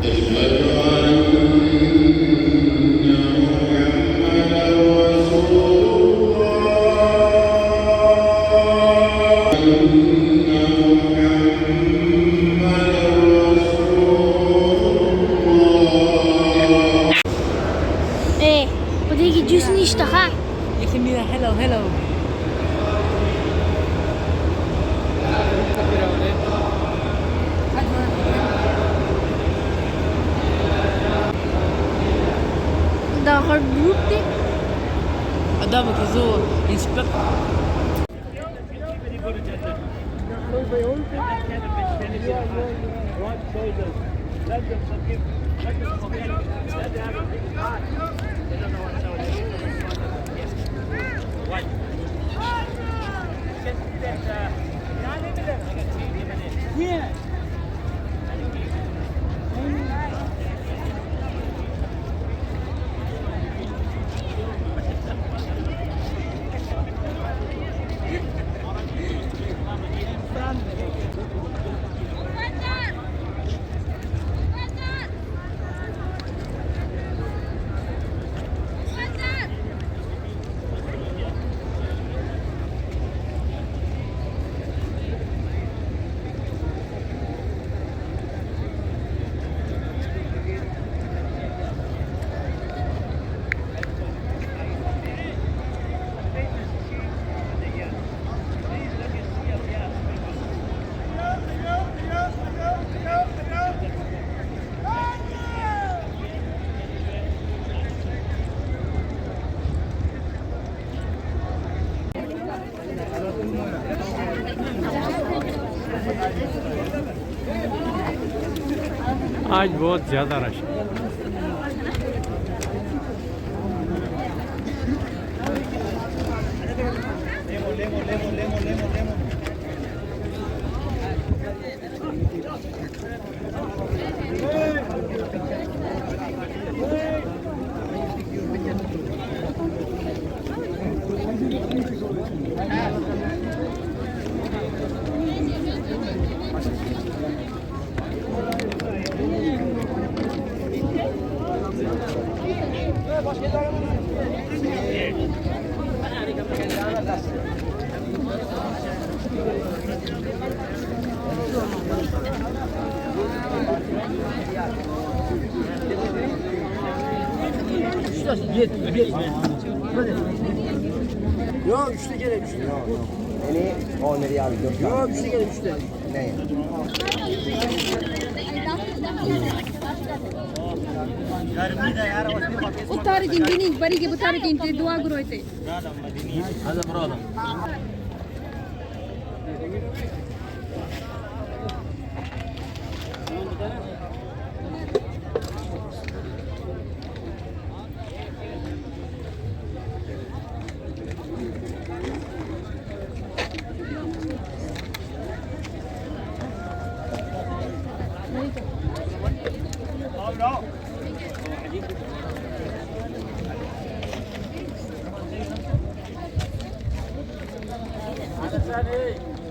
أشهد أن محمدا رسول الله أن محمدا رسول الله. Buraya gidiyorsun işte ha. You can do that. Hello, hello. The hard group thing. قدامك يزور انسبكتور. आज बहुत ज़्यादा rush है। Yok üçte gene üçte. Ini oh nereye abi? Yok üçte gene üçte. Ne? उतार दिन्थ्यो नि बरी के उतार दिन्थ्यो दुआ गरो चाहिँ هذا مرادة. Hadi.